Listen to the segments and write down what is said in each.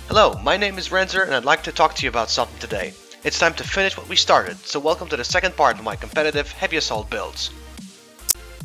Hello, my name is Renzer and I'd like to talk to you about something today. It's time to finish what we started, so welcome to the second part of my competitive heavy assault builds.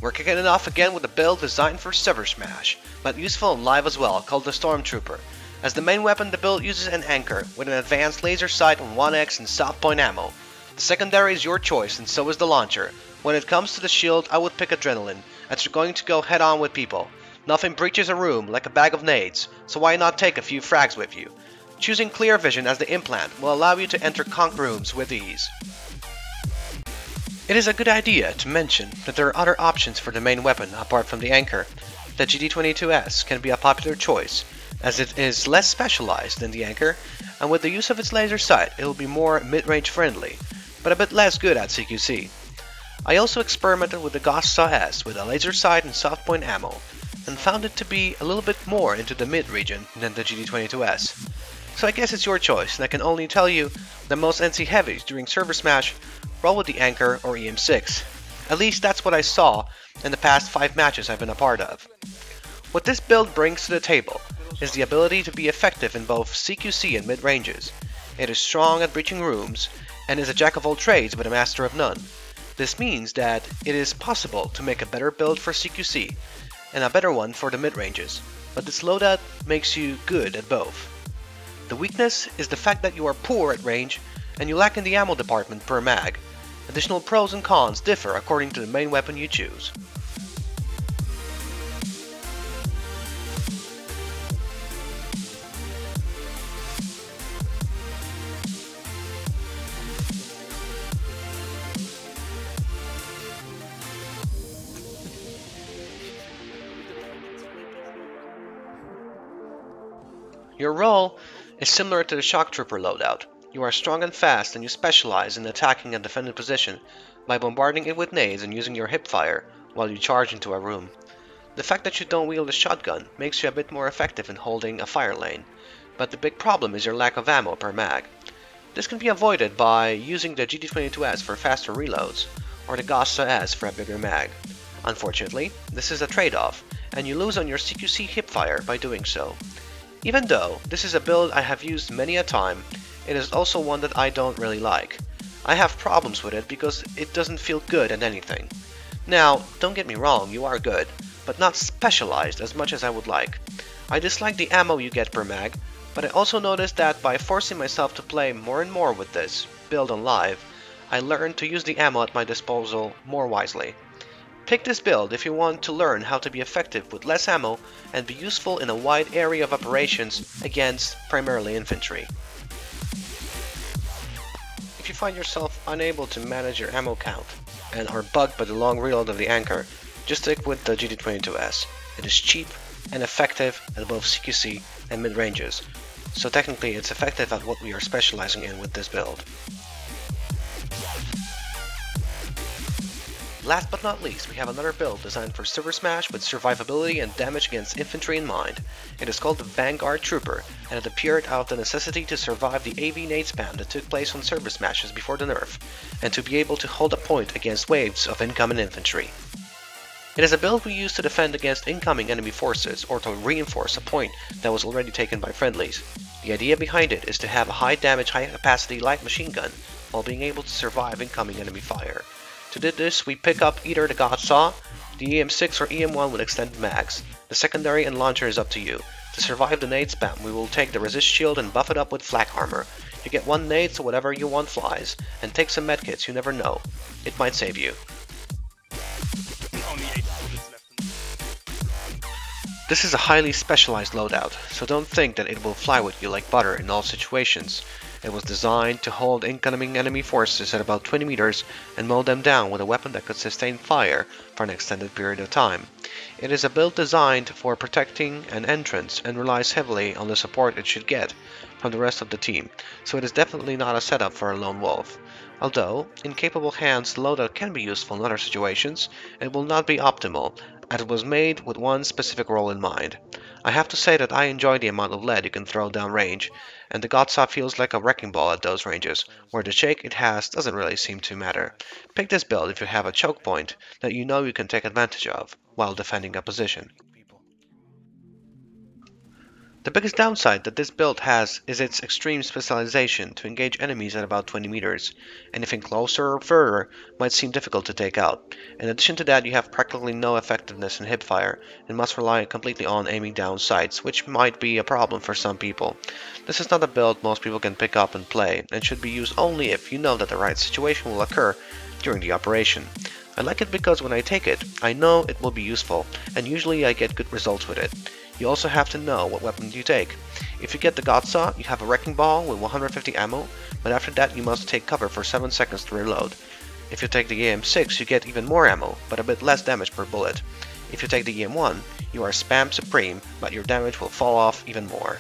We're kicking it off again with a build designed for server smash, but useful and live as well, called the Stormtrooper. As the main weapon, the build uses an anchor with an advanced laser sight on 1x and soft point ammo. The secondary is your choice and so is the launcher. When it comes to the shield, I would pick Adrenaline, as you're going to go head on with people. Nothing breaches a room like a bag of nades, so why not take a few frags with you? Choosing Clear Vision as the implant will allow you to enter conk rooms with ease. It is a good idea to mention that there are other options for the main weapon apart from the anchor. The GD22S can be a popular choice, as it is less specialized than the anchor, and with the use of its laser sight it will be more mid-range friendly, but a bit less good at CQC. I also experimented with the Gauss S with a laser sight and soft point ammo, and found it to be a little bit more into the mid region than the GD22S. So I guess it's your choice, and I can only tell you that most NC heavies during server smash roll with the anchor or EM6. At least that's what I saw in the past 5 matches I've been a part of. What this build brings to the table is the ability to be effective in both CQC and mid ranges. It is strong at breaching rooms, and is a jack of all trades but a master of none. This means that it is possible to make a better build for CQC, and a better one for the mid-ranges, but this loadout makes you good at both. The weakness is the fact that you are poor at range and you lack in the ammo department per mag. Additional pros and cons differ according to the main weapon you choose. Your role is similar to the Shock Trooper loadout. You are strong and fast and you specialize in attacking a defended position by bombarding it with nades and using your hip fire while you charge into a room. The fact that you don't wield a shotgun makes you a bit more effective in holding a fire lane, but the big problem is your lack of ammo per mag. This can be avoided by using the GD22S for faster reloads or the Gauss S for a bigger mag. Unfortunately, this is a trade-off, and you lose on your CQC hipfire by doing so. Even though this is a build I have used many a time, it is also one that I don't really like. I have problems with it because it doesn't feel good at anything. Now, don't get me wrong, you are good, but not specialized as much as I would like. I dislike the ammo you get per mag, but I also noticed that by forcing myself to play more and more with this build on live, I learned to use the ammo at my disposal more wisely. Pick this build if you want to learn how to be effective with less ammo and be useful in a wide area of operations against primarily infantry. If you find yourself unable to manage your ammo count and are bugged by the long reload of the anchor, just stick with the GD22S. It is cheap and effective at both CQC and mid ranges, so technically it's effective at what we are specializing in with this build. Last but not least, we have another build designed for server smash with survivability and damage against infantry in mind. It is called the Vanguard Trooper, and it appeared out of the necessity to survive the AV nade spam that took place on server smashes before the nerf, and to be able to hold a point against waves of incoming infantry. It is a build we use to defend against incoming enemy forces or to reinforce a point that was already taken by friendlies. The idea behind it is to have a high damage, high capacity light machine gun while being able to survive incoming enemy fire. To do this, we pick up either the Gauss, the EM6 or EM1 with extended mags. The secondary and launcher is up to you. To survive the nade spam, we will take the resist shield and buff it up with flak armor. You get 1 nade so whatever you want flies, and take some medkits, you never know. It might save you. This is a highly specialized loadout, so don't think that it will fly with you like butter in all situations. It was designed to hold incoming enemy forces at about 20 meters and mow them down with a weapon that could sustain fire for an extended period of time. It is a build designed for protecting an entrance and relies heavily on the support it should get from the rest of the team, so it is definitely not a setup for a lone wolf. Although, in capable hands the loadout can be useful in other situations, it will not be optimal, as it was made with one specific role in mind. I have to say that I enjoy the amount of lead you can throw downrange, and the Godsaw feels like a wrecking ball at those ranges, where the shake it has doesn't really seem to matter. Pick this build if you have a choke point that you know you can take advantage of while defending a position. The biggest downside that this build has is its extreme specialization to engage enemies at about 20 meters. Anything closer or further might seem difficult to take out. In addition to that, you have practically no effectiveness in hipfire and must rely completely on aiming down sights, which might be a problem for some people. This is not a build most people can pick up and play, and should be used only if you know that the right situation will occur during the operation. I like it because when I take it, I know it will be useful, and usually I get good results with it. You also have to know what weapon you take. If you get the Godsaw, you have a Wrecking Ball with 150 ammo, but after that you must take cover for 7 seconds to reload. If you take the EM6, you get even more ammo, but a bit less damage per bullet. If you take the EM1, you are spam supreme, but your damage will fall off even more.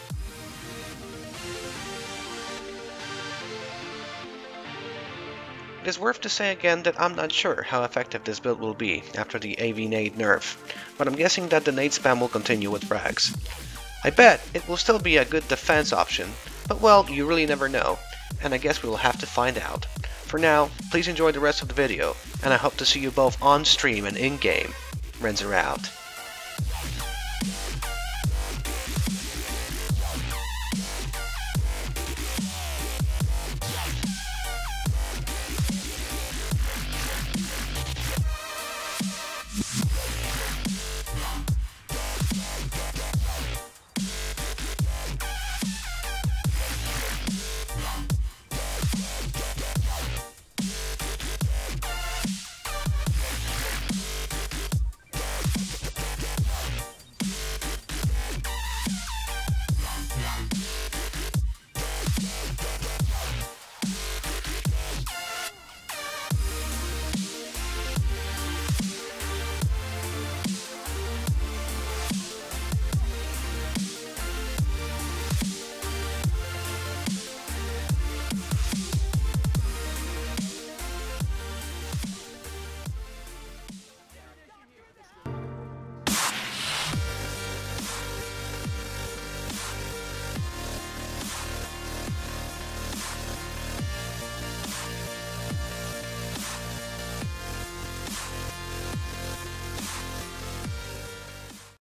It is worth to say again that I'm not sure how effective this build will be after the AV nade nerf, but I'm guessing that the nade spam will continue with frags. I bet it will still be a good defense option, but well, you really never know, and I guess we will have to find out. For now, please enjoy the rest of the video, and I hope to see you both on stream and in-game. Renzer out.